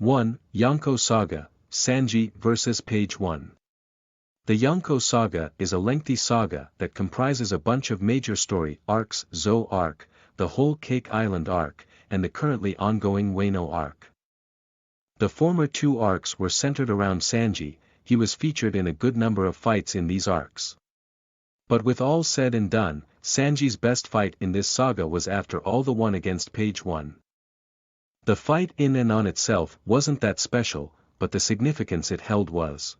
1. Yonko Saga, Sanji vs. Page 1. The Yonko Saga is a lengthy saga that comprises a bunch of major story arcs: Zou arc, the whole Cake Island arc, and the currently ongoing Wano arc. The former two arcs were centered around Sanji. He was featured in a good number of fights in these arcs. But with all said and done, Sanji's best fight in this saga was after all the one against Page 1. The fight in and on itself wasn't that special, but the significance it held was.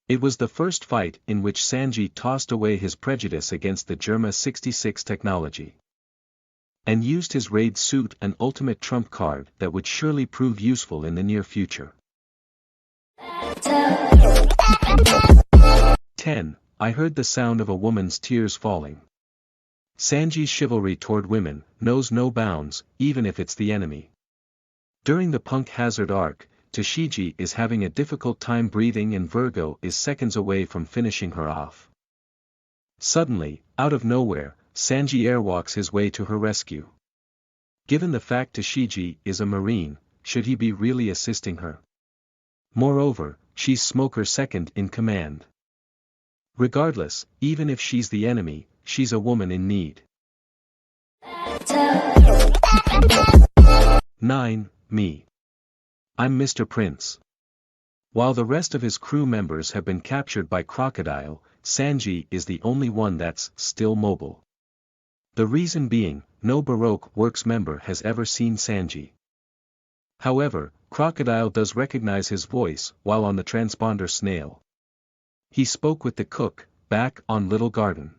It was the first fight in which Sanji tossed away his prejudice against the Germa 66 technology, and used his raid suit, an ultimate trump card that would surely prove useful in the near future. 10. I heard the sound of a woman's tears falling. Sanji's chivalry toward women knows no bounds, even if it's the enemy. During the Punk Hazard arc, Tashigi is having a difficult time breathing and Virgo is seconds away from finishing her off. Suddenly, out of nowhere, Sanji airwalks his way to her rescue. Given the fact Tashigi is a marine, should he be really assisting her? Moreover, she's Smoker second in command. Regardless, even if she's the enemy, she's a woman in need. 9. Me. I'm Mr. Prince. While the rest of his crew members have been captured by Crocodile, Sanji is the only one that's still mobile. The reason being, no Baroque Works member has ever seen Sanji. However, Crocodile does recognize his voice while on the transponder Snail. He spoke with the cook, back on Little Garden.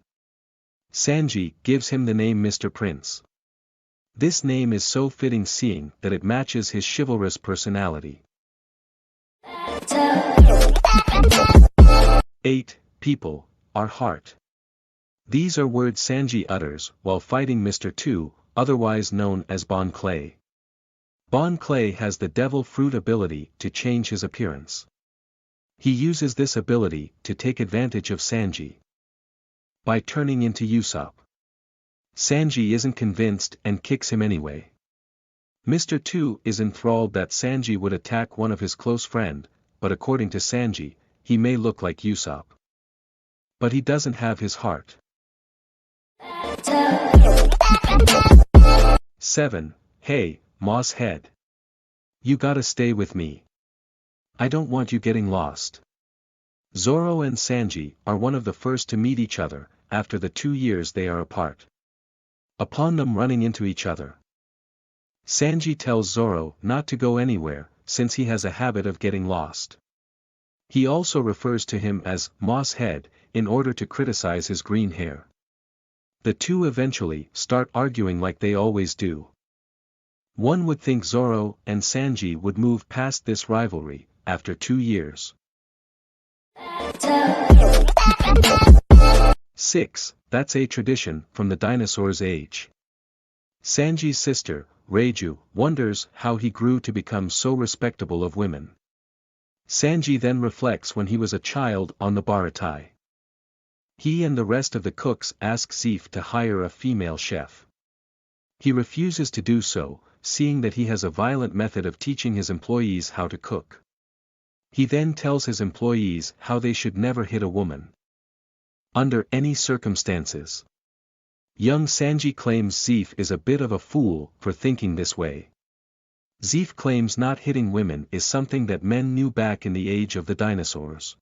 Sanji gives him the name Mr. Prince. This name is so fitting seeing that it matches his chivalrous personality. 8. People, our heart. These are words Sanji utters while fighting Mr. 2, otherwise known as Bon Clay. Bon Clay has the devil fruit ability to change his appearance. He uses this ability to take advantage of Sanji by turning into Usopp. Sanji isn't convinced and kicks him anyway. Mr. 2 is enthralled that Sanji would attack one of his close friend, but according to Sanji, he may look like Usopp, but he doesn't have his heart. 7. Hey, Moss Head. You gotta stay with me. I don't want you getting lost. Zoro and Sanji are one of the first to meet each other, after the 2 years they are apart. Upon them running into each other, Sanji tells Zoro not to go anywhere, since he has a habit of getting lost. He also refers to him as Moss Head, in order to criticize his green hair. The two eventually start arguing like they always do. One would think Zoro and Sanji would move past this rivalry, after 2 years. 6. That's a tradition from the dinosaurs' age. Sanji's sister, Reiju, wonders how he grew to become so respectable of women. Sanji then reflects when he was a child on the Baratai. He and the rest of the cooks ask Zeef to hire a female chef. He refuses to do so, seeing that he has a violent method of teaching his employees how to cook. He then tells his employees how they should never hit a woman under any circumstances. Young Sanji claims Zeef is a bit of a fool for thinking this way. Zeef claims not hitting women is something that men knew back in the age of the dinosaurs.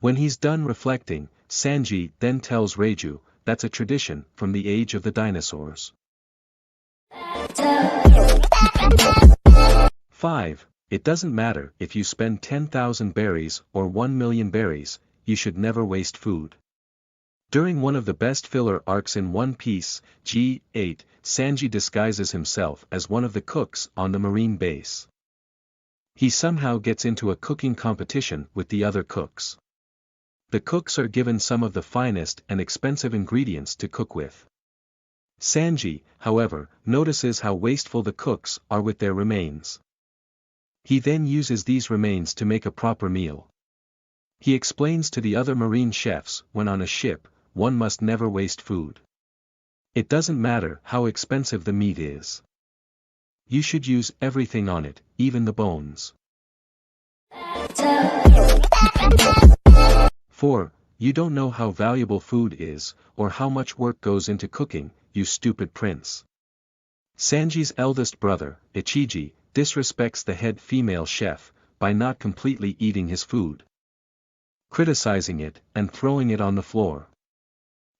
When he's done reflecting, Sanji then tells Reiju that's a tradition from the age of the dinosaurs. 5. It doesn't matter if you spend 10,000 berries or 1 million berries, you should never waste food. During one of the best filler arcs in One Piece, G8, Sanji disguises himself as one of the cooks on the marine base. He somehow gets into a cooking competition with the other cooks. The cooks are given some of the finest and expensive ingredients to cook with. Sanji, however, notices how wasteful the cooks are with their remains. He then uses these remains to make a proper meal. He explains to the other marine chefs when on a ship, one must never waste food. It doesn't matter how expensive the meat is. You should use everything on it, even the bones. 4. You don't know how valuable food is, or how much work goes into cooking, you stupid prince. Sanji's eldest brother, Ichiji, disrespects the head female chef, by not completely eating his food, criticizing it, and throwing it on the floor.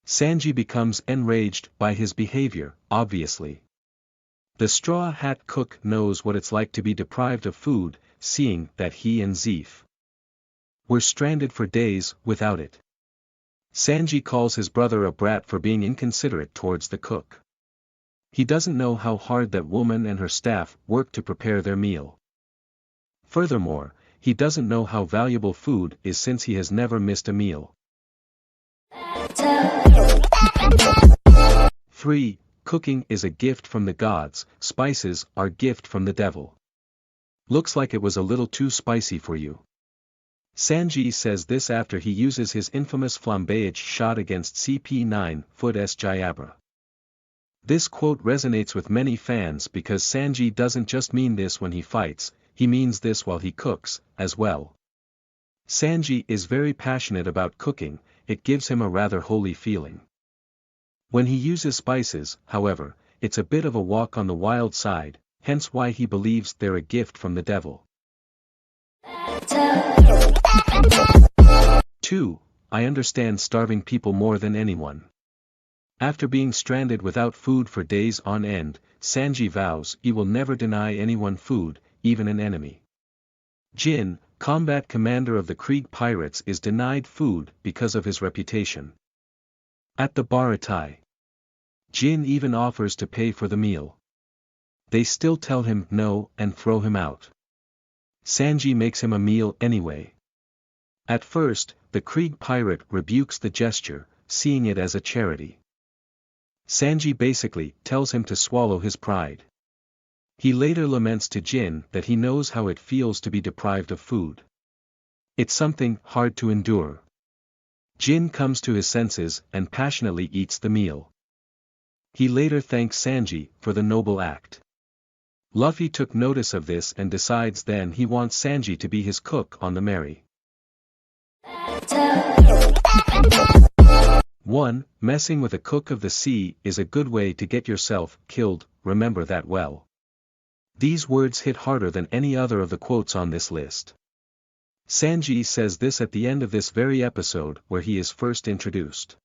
Sanji becomes enraged by his behavior, obviously. The Straw Hat Cook knows what it's like to be deprived of food, seeing that he and Zeef were stranded for days without it. Sanji calls his brother a brat for being inconsiderate towards the cook. He doesn't know how hard that woman and her staff work to prepare their meal. Furthermore, he doesn't know how valuable food is since he has never missed a meal. 3. Cooking is a gift from the gods, spices are gift from the devil. Looks like it was a little too spicy for you. Sanji says this after he uses his infamous flambeage shot against CP9's Jayabra. This quote resonates with many fans because Sanji doesn't just mean this when he fights, he means this while he cooks, as well. Sanji is very passionate about cooking, it gives him a rather holy feeling. When he uses spices, however, it's a bit of a walk on the wild side, hence why he believes they're a gift from the devil. 2. I understand starving people more than anyone. After being stranded without food for days on end, Sanji vows he will never deny anyone food, even an enemy. Jin, combat commander of the Krieg pirates, is denied food because of his reputation. At the Baratai, Jin even offers to pay for the meal. They still tell him no and throw him out. Sanji makes him a meal anyway. At first, the Krieg pirate rebukes the gesture, seeing it as a charity. Sanji basically tells him to swallow his pride. He later laments to Jin that he knows how it feels to be deprived of food. It's something hard to endure. Jin comes to his senses and passionately eats the meal. He later thanks Sanji for the noble act. Luffy took notice of this and decides then he wants Sanji to be his cook on the Merry. 1. Messing with a cook of the sea is a good way to get yourself killed, remember that well. These words hit harder than any other of the quotes on this list. Sanji says this at the end of this very episode where he is first introduced.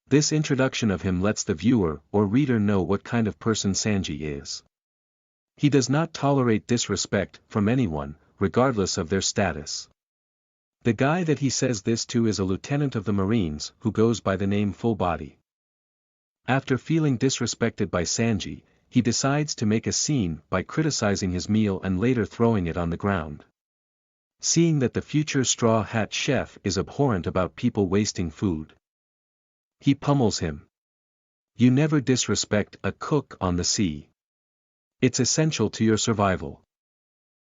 This introduction of him lets the viewer or reader know what kind of person Sanji is. He does not tolerate disrespect from anyone, regardless of their status. The guy that he says this to is a lieutenant of the Marines who goes by the name Full Body. After feeling disrespected by Sanji, he decides to make a scene by criticizing his meal and later throwing it on the ground. Seeing that the future Straw Hat chef is abhorrent about people wasting food, he pummels him. You never disrespect a cook on the sea. It's essential to your survival.